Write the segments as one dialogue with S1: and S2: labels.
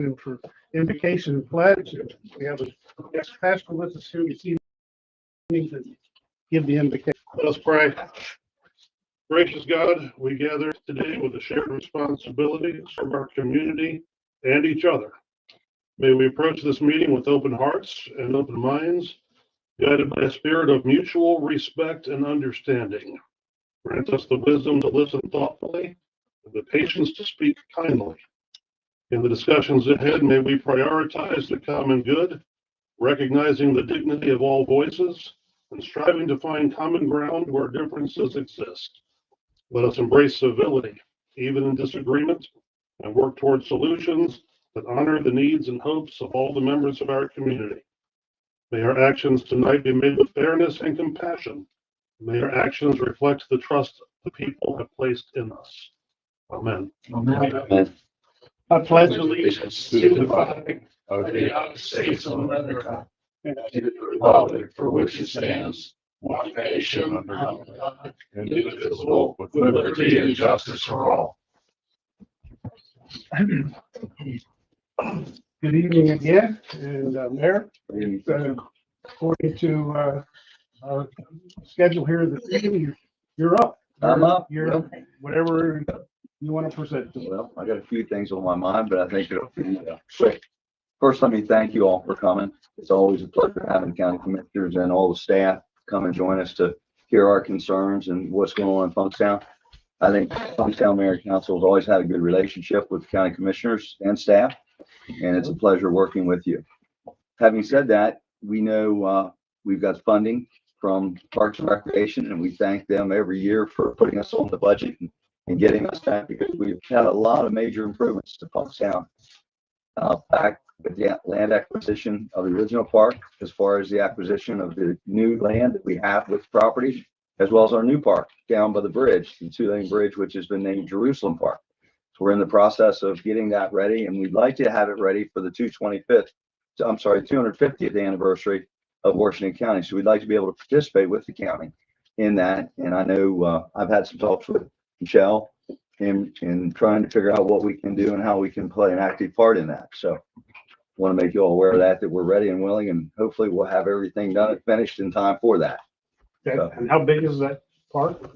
S1: for invocation and pledge. We have a guest pastor with us here this evening to give the invocation.
S2: Let us pray. Gracious God, we gather today with a shared responsibility to serve our community and each other. May we approach this meeting with open hearts and open minds, guided by a spirit of mutual respect and understanding. Grant us the wisdom to listen thoughtfully and the patience to speak kindly. In the discussions ahead, may we prioritize the common good, recognizing the dignity of all voices and striving to find common ground where differences exist. Let us embrace civility, even in disagreement, and work toward solutions that honor the needs and hopes of all the members of our community. May our actions tonight be made with fairness and compassion. May our actions reflect the trust the people have placed in us. Amen.
S3: Amen.
S1: I pledge allegiance
S3: To the flag of the United States of America and to the republic for which it stands, one nation under God, indivisible, with liberty and justice for all.
S1: Good evening again, and Mayor, according to our schedule here this evening, you're up.
S4: I'm up.
S1: You're whatever you want to present.
S4: Well, I got a few things on my mind, but I think it'll be quick. First, let me thank you all for coming. It's always a pleasure having county commissioners and all the staff come and join us to hear our concerns and what's going on in Funkstown. I think Funkstown Mayor and Council has always had a good relationship with county commissioners and staff, and it's a pleasure working with you. Having said that, we know we've got funding from Parks and Recreation, and we thank them every year for putting us on the budget and getting us that, because we've had a lot of major improvements to Funkstown. Back with the land acquisition of the original park, as far as the acquisition of the new land that we have with properties, as well as our new park down by the bridge, the 2-lane bridge, which has been named Jerusalem Park. So we're in the process of getting that ready, and we'd like to have it ready for the 250th anniversary of Washington County. So we'd like to be able to participate with the county in that. And I know I've had some talks with Michelle in trying to figure out what we can do and how we can play an active part in that. So want to make you all aware of that we're ready and willing, and hopefully we'll have everything done and finished in time for that.
S1: Okay. And how big is that park?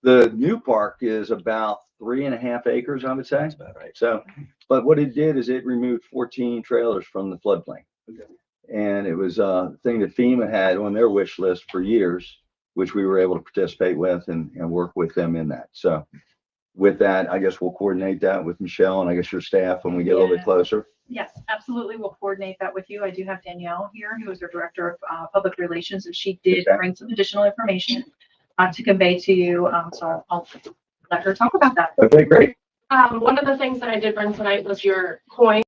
S4: The new park is about 3.5 acres, I would say.
S3: That's about right.
S4: So, but what it did is it removed 14 trailers from the floodplain.
S1: Okay.
S4: And it was a thing that FEMA had on their wish list for years, which we were able to participate with and work with them in that. So with that, I guess we'll coordinate that with Michelle and I guess your staff when we get a little bit closer.
S5: Yes, absolutely. We'll coordinate that with you. I do have Danielle here, who is our Director of Public Relations, and she did bring some additional information to convey to you. So I'll let her talk about that.
S4: Okay, great.
S6: One of the things that I did bring tonight was your coins.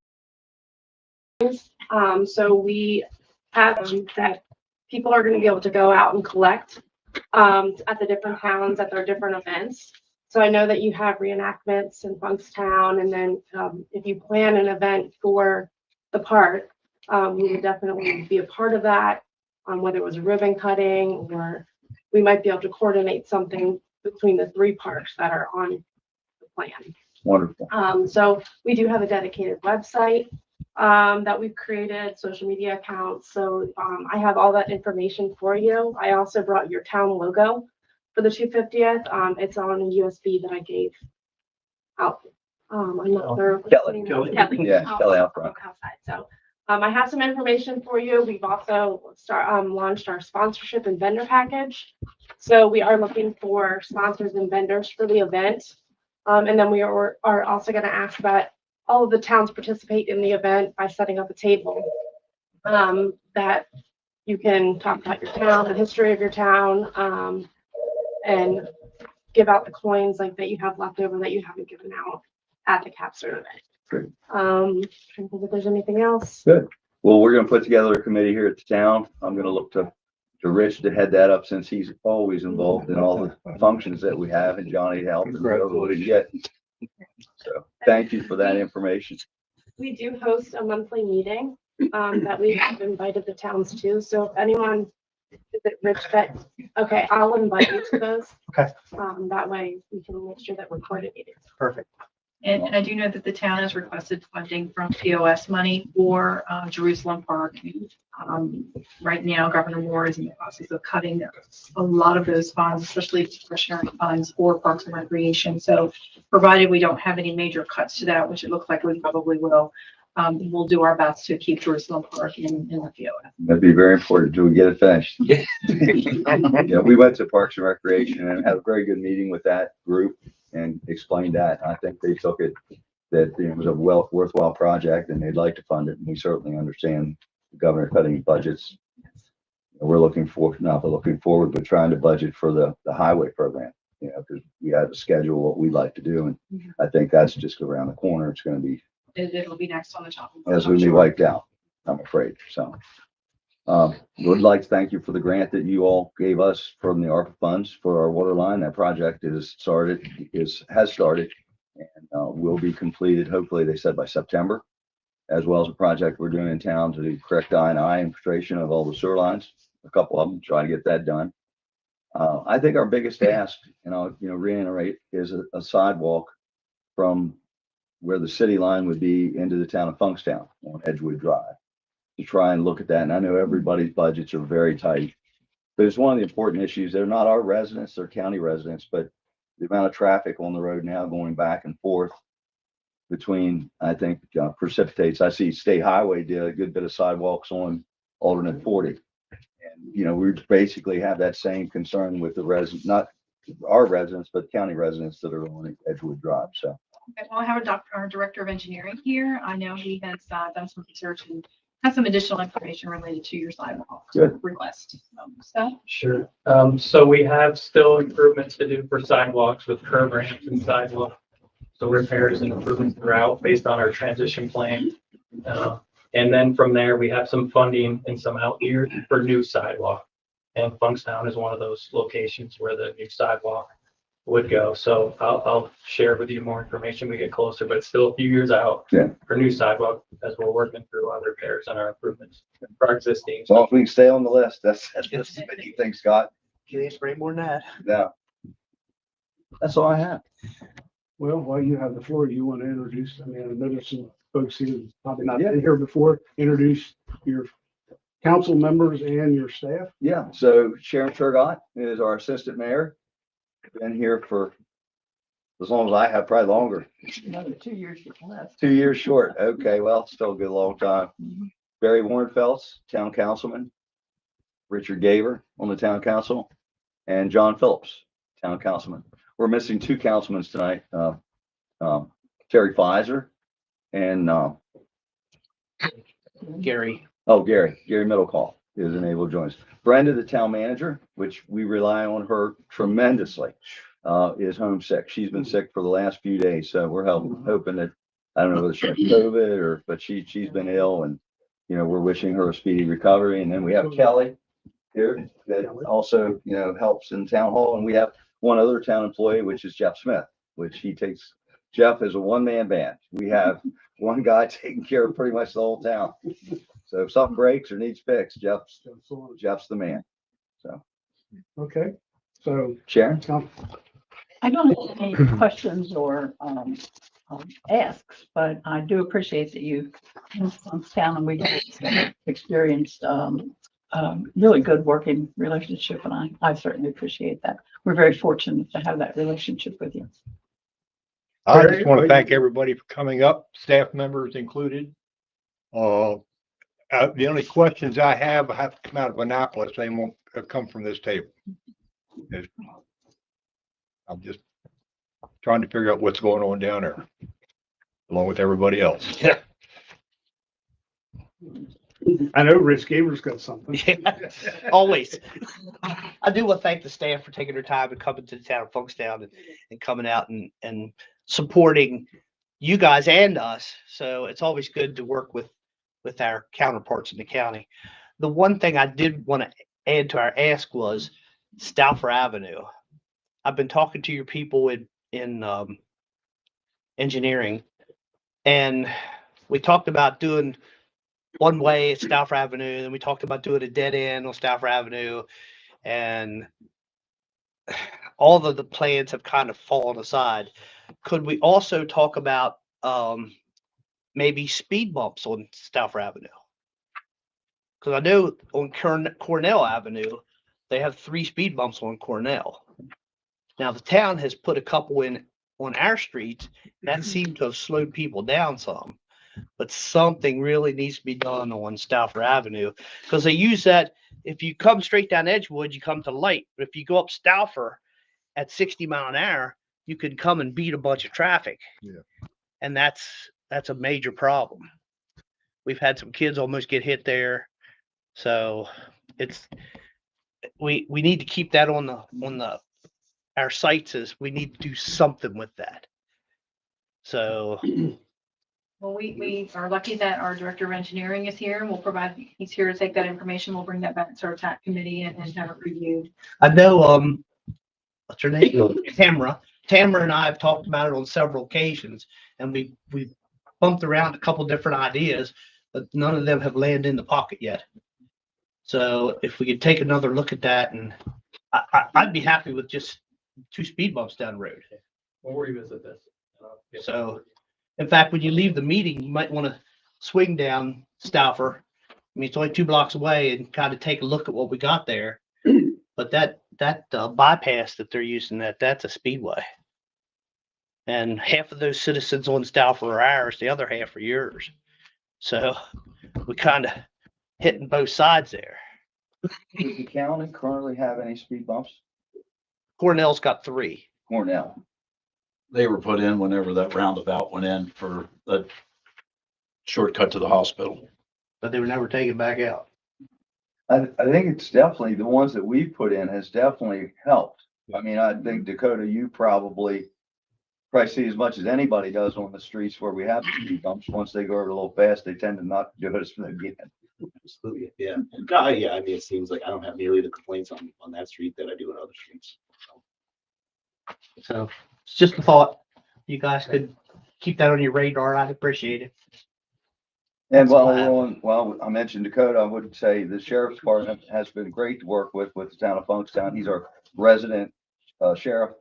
S6: So we have that people are going to be able to go out and collect at the different towns at their different events. So I know that you have reenactments in Funkstown, and then if you plan an event for the park, we would definitely be a part of that, whether it was a ribbon cutting, or we might be able to coordinate something between the 3 parks that are on the plan.
S4: Wonderful.
S6: So we do have a dedicated website that we've created, social media accounts. So I have all that information for you. I also brought your town logo for the 250th. It's on a USB that I gave out. I'm not sure.
S4: Kelly. Yeah,
S6: Oh,
S4: Kelly out front.
S6: outside. So I have some information for you. We've also launched our sponsorship and vendor package. So we are looking for sponsors and vendors for the event. And then we are also going to ask that all of the towns participate in the event by setting up a table that you can talk about your town, the history of your town, and give out the coins like that you have left over that you haven't given out at the capstone event.
S4: Great.
S6: Trying to think if there's anything else.
S4: Good. Well, we're going to put together a committee here at the town. I'm going to look to Rich to head that up, since he's always involved in all the functions that we have, and Johnny helped and whatever we get. So thank you for that information.
S6: We do host a monthly meeting that we have invited the towns to. So if anyone, is it Rich that, okay, I'll invite you to those.
S1: Okay.
S6: That way we can make sure that we're coordinated.
S1: Perfect.
S5: And I do know that the town has requested funding from POS money for Jerusalem Park. Right now, Governor Moore is in the process of cutting a lot of those funds, especially discretionary funds for Parks and Recreation. So provided we don't have any major cuts to that, which it looks like we probably will, we'll do our best to keep Jerusalem Park in the POS.
S4: That'd be very important till we get it finished. Yeah, we went to Parks and Recreation and had a very good meeting with that group and explained that. I think they took it that it was a worthwhile project and they'd like to fund it. And we certainly understand the governor cutting budgets. We're looking forward, but trying to budget for the highway program, because we have a schedule what we'd like to do. And I think that's just around the corner. It's going to be,
S5: It'll be next on the chopping block,
S4: as
S5: I'm
S4: we be
S5: sure.
S4: wiped out, I'm afraid. So, would like to thank you for the grant that you all gave us from the ARPA funds for our water line. That project has started and will be completed. Hopefully, they said by September, as well as a project we're doing in town to do correct I&I infiltration of all the sewer lines. A couple of them, try to get that done. I think our biggest ask, and I'll reiterate, is a sidewalk from where the city line would be into the town of Funkstown on Edgewood Drive, to try and look at that. And I know everybody's budgets are very tight, but it's one of the important issues. They're not our residents, they're county residents, but the amount of traffic on the road now going back and forth between, I think, precipitates. I see State Highway did a good bit of sidewalks on alternate 40. And, we basically have that same concern with the residents, not our residents, but county residents that are on Edgewood Drive. So.
S5: Okay, well, I have our director of engineering here. I know he has done some research and has some additional information related to your sidewalk
S4: Good.
S5: request. So,
S7: Sure. So we have still improvements to do for sidewalks with curb ramps and sidewalk. So repairs and improvements throughout based on our transition plan. And then from there, we have some funding in some out years for new sidewalk. And Funkstown is one of those locations where the new sidewalk would go. So I'll share with you more information when we get closer, but it's still a few years out for new sidewalk as we're working through our repairs and our improvements for our existing.
S4: As long as we can stay on the list, that's the main thing, Scott.
S8: Can't spray more than that.
S4: No. That's all I have.
S1: Well, while you have the floor, you want to introduce, I know there's some folks here who've probably not been here before. Introduce your council members and your staff.
S4: Yeah, so Sharon Turgot is our assistant mayor. Been here for as long as I have, probably longer.
S8: Another 2 years left.
S4: 2 years short. Okay, well, still a good long time. Barry Warrenfelds, town councilman. Richard Gaver on the town council, and John Phillips, town councilman. We're missing 2 councilmen tonight. Terry Pfizer and
S8: Gary.
S4: Gary Middlecall is unable to join us. Brenda, the town manager, which we rely on her tremendously, is homesick. She's been sick for the last few days, so we're hoping that, I don't know whether she has COVID but she's been ill, and we're wishing her a speedy recovery. And then we have Kelly here that also helps in town hall, and we have one other town employee, which is Jeff Smith, which Jeff is a one-man band. We have one guy taking care of pretty much the whole town. So if something breaks or needs fixed, Jeff's the man. So,
S1: Okay, so
S4: Sharon?
S9: I don't have any questions or asks, but I do appreciate that you from town and we have experienced really good working relationship, and I certainly appreciate that. We're very fortunate to have that relationship with you.
S3: I just want to thank everybody for coming up, staff members included. The only questions I have to come out of Annapolis. They won't come from this table. I'm just trying to figure out what's going on down there, along with everybody else.
S8: Yeah.
S1: I know Rich Gaber's got something.
S8: Always. I do want to thank the staff for taking their time and coming to the town of Funkstown and coming out and supporting you guys and us. So it's always good to work with our counterparts in the county. The one thing I did want to add to our ask was Stauffer Avenue. I've been talking to your people in engineering, and we talked about doing one way at Stauffer Avenue, and we talked about doing a dead end on Stauffer Avenue, and all of the plans have kind of fallen aside. could we also talk about, maybe speed bumps on Stauffer Avenue? Cause I know on Cornell Avenue, they have 3 speed bumps on Cornell. Now, the town has put a couple in on our streets that seem to have slowed people down some. But something really needs to be done on Stauffer Avenue, because they use that, if you come straight down Edgewood, you come to the light. But if you go up Stauffer at 60 mile an hour, you can come and beat a bunch of traffic.
S3: Yeah.
S8: And that's a major problem. We've had some kids almost get hit there. So we need to keep that on our sights, is we need to do something with that. So
S5: Well, we are lucky that our director of engineering is here and he's here to take that information. We'll bring that back to our TAC committee and have it reviewed.
S8: I know, what's her name? Tamara. Tamara and I have talked about it on several occasions, and we've bumped around a couple different ideas, but none of them have landed in the pocket yet. So if we could take another look at that, and I'd be happy with just 2 speed bumps down the road.
S7: We'll revisit this.
S8: So, in fact, when you leave the meeting, you might want to swing down Stauffer. I mean, it's only 2 blocks away, and kind of take a look at what we got there. But that bypass that they're using, that's a speedway. And half of those citizens on Stauffer are ours, the other half are yours. So we kind of hitting both sides there.
S4: Does the county currently have any speed bumps?
S8: Cornell's got 3.
S4: Cornell.
S3: They were put in whenever that roundabout went in for a shortcut to the hospital.
S8: But they were never taken back out.
S4: I think it's definitely, the ones that we've put in has definitely helped. I mean, I think Dakota, you probably see as much as anybody does on the streets where we have speed bumps. Once they go over a little fast, they tend to not do it again.
S10: Absolutely, yeah. Yeah, I mean, it seems like I don't have nearly the complaints on that street that I do in other streets.
S8: So it's just a thought. You guys could keep that on your radar. I'd appreciate it.
S4: And while I mentioned Dakota, I would say the sheriff's department has been great to work with the town of Funkstown. He's our resident sheriff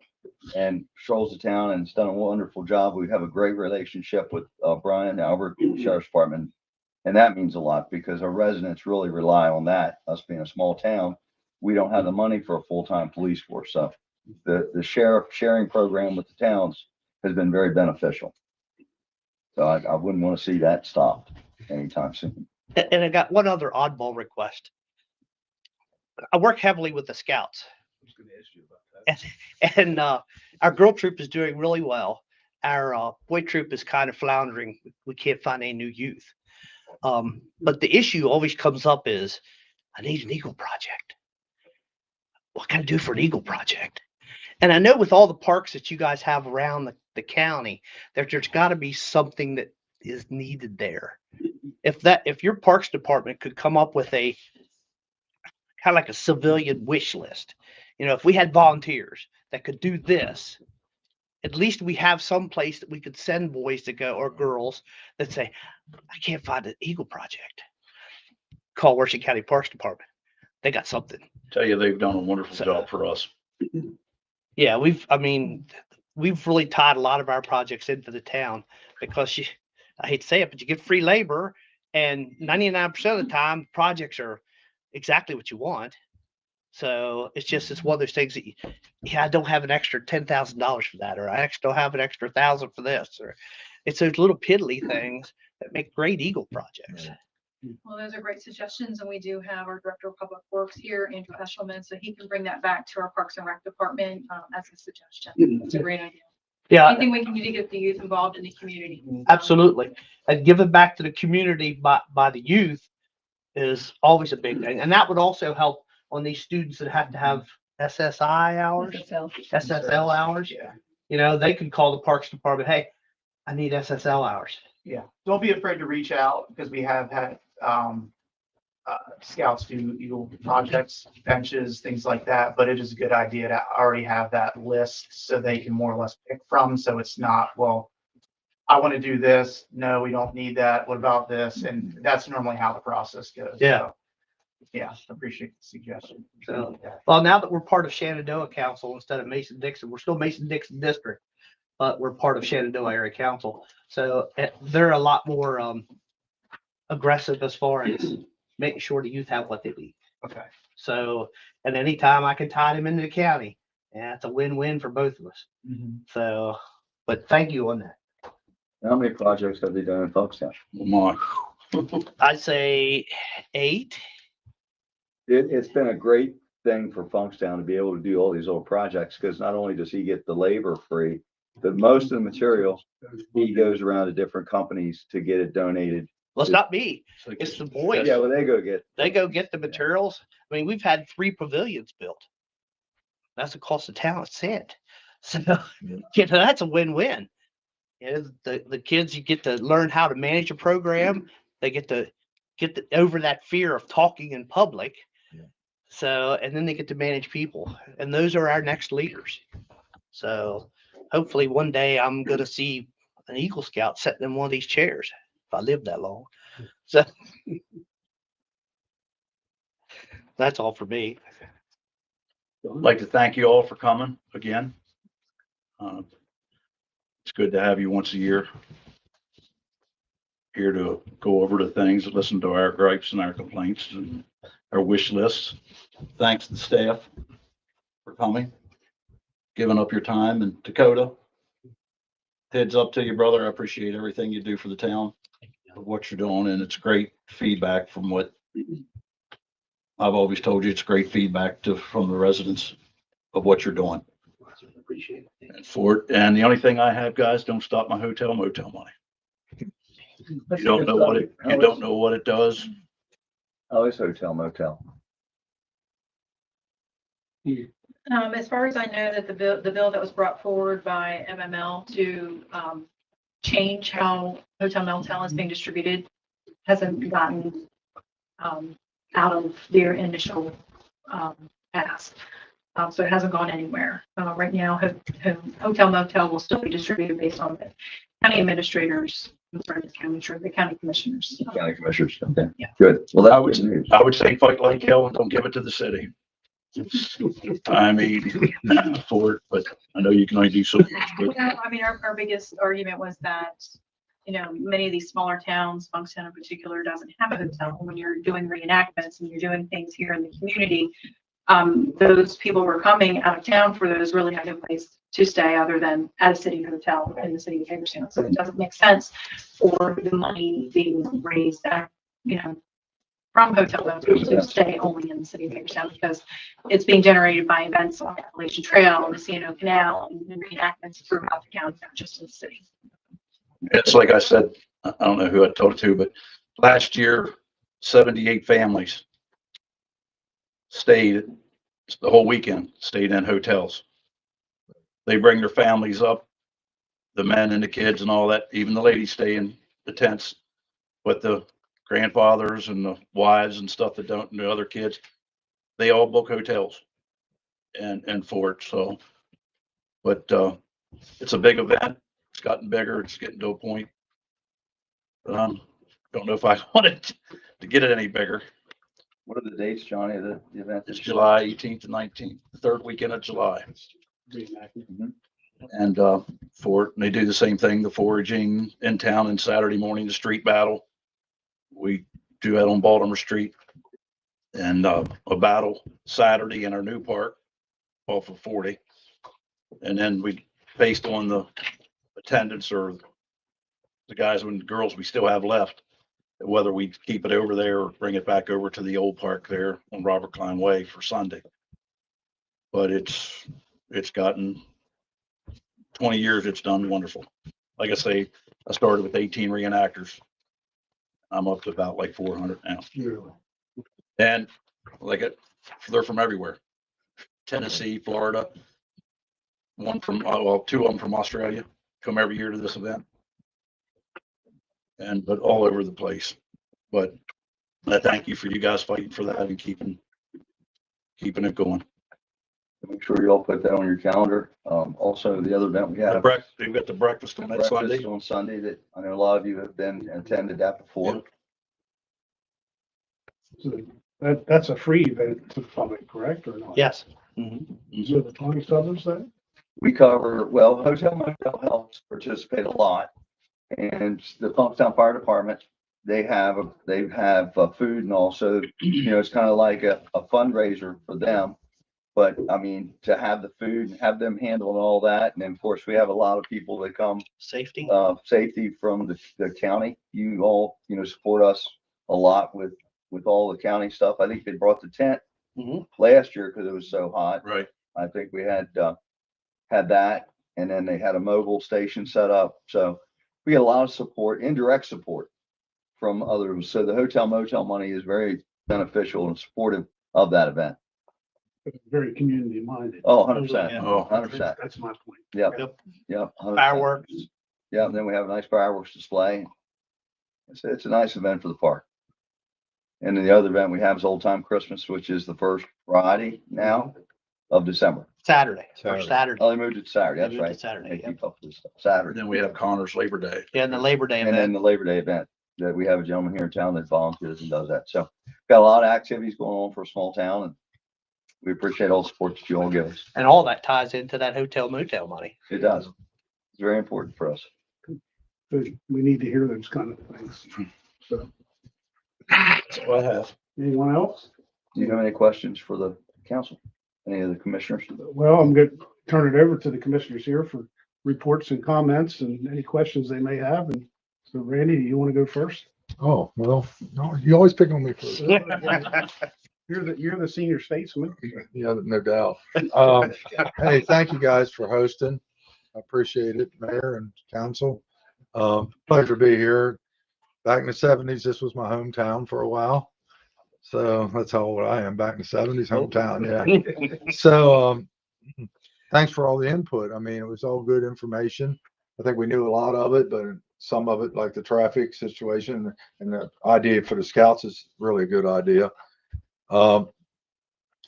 S4: and patrols the town and has done a wonderful job. We have a great relationship with Brian Albert, Sheriff's Department. And that means a lot because our residents really rely on that. Us being a small town, we don't have the money for a full-time police force. So the sheriff sharing program with the towns has been very beneficial. So I wouldn't want to see that stopped anytime soon.
S8: And I got one other oddball request. I work heavily with the Scouts. And our girl troop is doing really well. Our boy troop is kind of floundering. We can't find any new youth. But the issue always comes up is, I need an Eagle project. What can I do for an Eagle project? And I know with all the parks that you guys have around the county, there's got to be something that is needed there. If your parks department could come up with a kind of like a civilian wish list, if we had volunteers that could do this, at least we have some place that we could send boys to go or girls that say, I can't find an Eagle project. Call Washington County Parks Department. They got something.
S3: Tell you, they've done a wonderful job for us.
S8: Yeah, we've really tied a lot of our projects into the town because I hate to say it, but you get free labor and 99% of the time projects are exactly what you want. So it's one of those things that I don't have an extra $10,000 for that, or I actually don't have an extra 1,000 for this, or it's those little piddly things that make great Eagle projects.
S5: Well, those are great suggestions, and we do have our Director of Public Works here, Andrew Eshelman, so he can bring that back to our Parks and Rec department as a suggestion. It's a great idea.
S8: Yeah,
S5: Anything we can do to get the youth involved in the community.
S8: absolutely. And giving back to the community by the youth is always a big thing. And that would also help on these students that have to have SSI hours, SSL hours.
S10: Yeah.
S8: They can call the Parks Department, hey, I need SSL hours.
S11: Yeah, don't be afraid to reach out because we have had scouts do Eagle projects, benches, things like that. But it is a good idea to already have that list so they can more or less pick from. So it's not, well, I want to do this. No, we don't need that. What about this? And that's normally how the process goes.
S8: Yeah.
S11: So, yeah, appreciate the suggestion.
S8: So, well, now that we're part of Shenandoah Council instead of Mason-Dixon, we're still Mason-Dixon District. but we're part of Shenandoah Area Council. So they're a lot more aggressive as far as making sure the youth have what they need.
S11: Okay.
S8: So, and anytime I can tie them into the county, yeah, it's a win-win for both of us. So, but thank you on that.
S4: How many projects have they done in Funkstown?
S3: Lamont.
S8: I'd say 8.
S4: It's been a great thing for Funkstown to be able to do all these little projects, because not only does he get the labor free, but most of the material, he goes around to different companies to get it donated.
S8: Well, it's not me. It's the boys.
S4: Yeah, well, they go get.
S8: They go get the materials. I mean, we've had 3 pavilions built. That's the cost of town of sand. So, you know, that's a win-win. You know, the kids, you get to learn how to manage a program. They get to over that fear of talking in public. So, and then they get to manage people, and those are our next leaders. So hopefully one day I'm going to see an Eagle Scout sitting in one of these chairs if I live that long. So that's all for me.
S3: I'd like to thank you all for coming again. It's good to have you once a year here to go over the things, listen to our gripes and our complaints and our wish lists. Thanks to the staff for coming, giving up your time. And Dakota, heads up to you, brother. I appreciate everything you do for the town, of what you're doing, and it's great feedback from what I've always told you. It's great feedback from the residents of what you're doing.
S10: Appreciate it.
S3: And the only thing I have, guys, don't stop my hotel motel money. You don't know what it does.
S4: Oh, it's hotel motel.
S5: As far as I know, that the bill that was brought forward by MML to change how hotel motel is being distributed hasn't gotten out of their initial ask. So it hasn't gone anywhere. Right now, hotel motel will still be distributed based on the county administrators, the county commissioners.
S4: County commissioners. Okay.
S5: Yeah.
S4: Good. Well,
S3: I
S4: that's good news.
S3: would say fight like hell and don't give it to the city. I mean, for it, but I know you can only do so much. But
S5: Well, I mean, our biggest argument was that, you know, many of these smaller towns, Funkstown in particular, doesn't have a hotel. When you're doing reenactments and you're doing things here in the community, those people were coming out of town for those really had no place to stay other than at a city hotel in the city of Hagerstown. So it doesn't make sense for the money being raised at, you know, from hotel rentals to stay only in the city of Hagerstown, because it's being generated by events on the Appalachian Trail and the C&O Canal and reenactments throughout the county, not just in the city.
S3: it's like I said, I don't know who I told it to, but last year, 78 families stayed the whole weekend, stayed in hotels. They bring their families up, the men and the kids and all that, even the ladies stay in the tents, but the grandfathers and the wives and stuff that don't, and the other kids, they all book hotels and for it. So, but it's a big event. It's gotten bigger. It's getting to a point. Don't know if I wanted to get it any bigger.
S4: What are the dates, Johnny, of the event?
S3: It's July 18th to 19th, the third weekend of July.
S4: Mhm.
S3: And they do the same thing, the foraging in town, and Saturday morning, the street battle. We do that on Baltimore Street, and a battle Saturday in our new park off of 40. And then we, based on the attendance or the guys and girls we still have left, whether we keep it over there or bring it back over to the old park there on Robert Klein Way for Sunday. But it's gotten 20 years. It's done wonderful. Like I say, I started with 18 reenactors. I'm up to about like 400 now. And they're from everywhere. Tennessee, Florida, two of them from Australia come every year to this event. But all over the place. But I thank you for you guys fighting for that and keeping it going.
S4: Make sure you all put that on your calendar. Also, the other event we have.
S3: We've got the breakfast on that Sunday.
S4: Breakfast on Sunday that I know a lot of you have been and attended that before.
S1: So that's a free event to the public, correct or not?
S8: Yes.
S1: So the 20 others then?
S4: we cover, well, hotel motel helps participate a lot. And the Funkstown Fire Department, they have food, and also, it's kind of like a fundraiser for them. But I mean, to have the food, have them handling all that. And then of course, we have a lot of people that come,
S8: Safety.
S4: safety from the county. You all, support us a lot with all the county stuff. I think they brought the tent last year because it was so hot.
S3: Right.
S4: I think we had that, and then they had a mobile station set up. So we get a lot of support, indirect support from others. So the hotel motel money is very beneficial and supportive of that event.
S1: Very community minded.
S4: Oh, 100%.
S8: Yeah.
S3: Oh,
S4: 100%.
S1: That's my point.
S4: Yep.
S8: Yep.
S4: Yep. 100%.
S8: Fireworks.
S4: Yeah. And then we have a nice fireworks display. It's a nice event for the park. And then the other event we have is Old Time Christmas, which is the first Friday now of December.
S8: Saturday.
S3: Saturday.
S8: Or Saturday.
S4: Oh, they moved it to Saturday. That's
S8: They moved it
S4: right.
S8: Saturday,
S4: They
S8: yep.
S4: keep up with this stuff. Saturday.
S3: Then we have Connor's Labor Day.
S8: Yeah, and the Labor Day
S4: And then
S8: event.
S4: the Labor Day event that we have a gentleman here in town that volunteers and does that. So got a lot of activities going on for a small town, and we appreciate all the support that you all give us.
S8: And all that ties into that hotel motel money.
S4: It does. It's very important for us.
S1: But we need to hear those kind of things. So,
S3: That's all I have.
S1: anyone else?
S4: Do you have any questions for the council? Any of the commissioners?
S1: Well, I'm going to turn it over to the commissioners here for reports and comments and any questions they may have. And so Randy, do you want to go first?
S12: Oh, well, no, you always pick on me first.
S1: You're the senior statesman.
S12: Yeah, no doubt. Hey, thank you guys for hosting. I appreciate it, Mayor and council. Pleasure to be here. Back in the 70s, this was my hometown for a while. So that's how old I am. Back in the 70s, hometown. Yeah. So thanks for all the input. I mean, it was all good information. I think we knew a lot of it, but some of it, like the traffic situation and the idea for the scouts, is really a good idea. I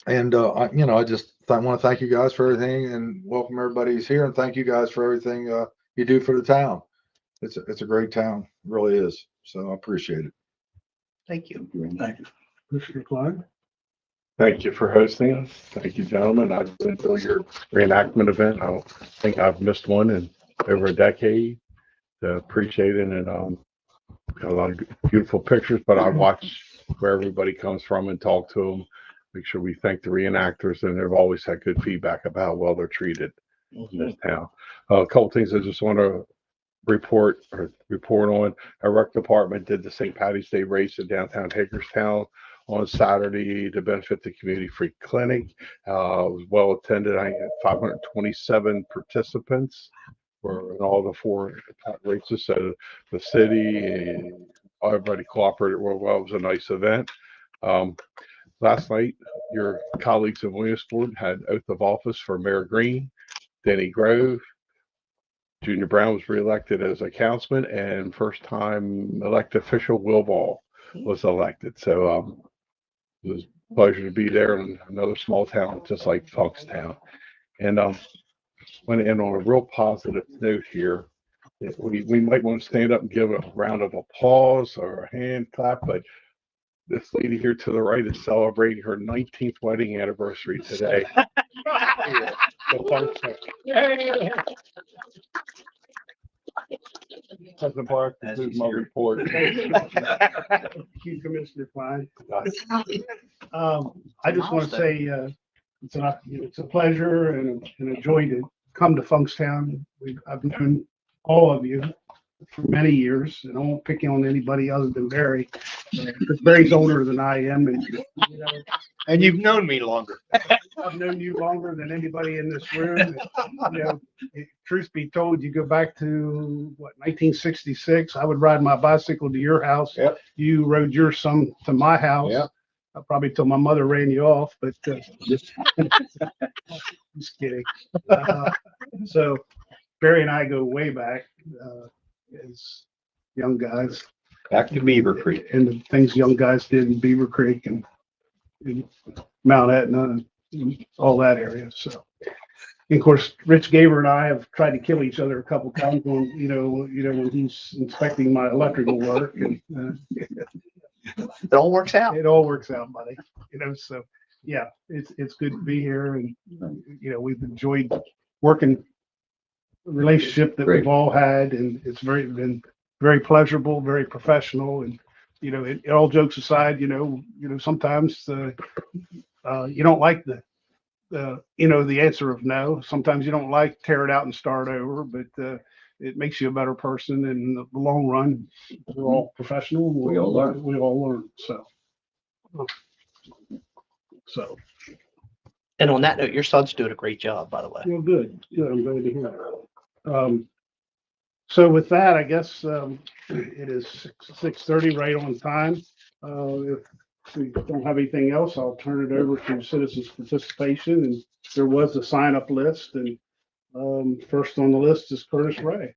S12: just want to thank you guys for everything and welcome everybody who's here, and thank you guys for everything you do for the town. It's a great town, it really is. So I appreciate it.
S8: Thank you.
S3: Thank you.
S1: Commissioner Klein.
S13: Thank you for hosting us. Thank you, gentlemen. I've been to your reenactment event. I don't think I've missed one in over a decade. So appreciate it, and got a lot of beautiful pictures, but I watch where everybody comes from and talk to them. Make sure we thank the reenactors, and they've always had good feedback about how well they're treated in this town. A couple things I just want to report on. Our rec department did the St. Patty's Day race in downtown Hagerstown on Saturday to benefit the community free clinic. It was well attended. I had 527 participants for in all the four races. So the city and everybody cooperated well. It was a nice event. Last night, your colleagues in Williamsport had oath of office for Mayor Green, Denny Grove. Junior Brown was reelected as a councilman, and first time elected official Will Ball was elected. So it was a pleasure to be there in another small town, just like Funkstown. And want to end on a real positive note here. We might want to stand up and give a round of applause or a hand clap, but this lady here to the right is celebrating her 19th wedding anniversary today. President Park, this is my report.
S1: Thank you, Commissioner Klein. I just want to say it's a pleasure and a joy to come to Funkstown. I've known all of you for many years, and I won't pick on anybody other than Barry. Because Barry's older than I am,
S8: And you've known me longer.
S1: I've known you longer than anybody in this room. Truth be told, you go back to 1966. I would ride my bicycle to your house.
S13: Yep.
S1: You rode your son to my house.
S13: Yep.
S1: Probably till my mother ran you off, but just kidding. So Barry and I go way back as young guys.
S13: Back to Beaver Creek.
S1: And the things young guys did in Beaver Creek and Mount Etna and all that area. So, and of course, Rich Gaver and I have tried to kill each other a couple times when when he's inspecting my electrical work, and
S8: It all works out.
S1: it all works out, buddy. So yeah, it's good to be here, and we've enjoyed working relationship that
S4: Great.
S1: we've all had, and it's been very pleasurable, very professional, and all jokes aside, sometimes you don't like the answer of no. Sometimes you don't like tear it out and start over, but it makes you a better person. And in the long run, we're all professional.
S4: We all learn.
S1: We all learn. So,
S8: And on that note, your son's doing a great job, by the way.
S1: well, good. Good. I'm glad to hear that. So with that, I guess it is 6:30, right on time. If we don't have anything else, I'll turn it over to citizens participation. And there was a sign up list, and first on the list is Curtis Ray.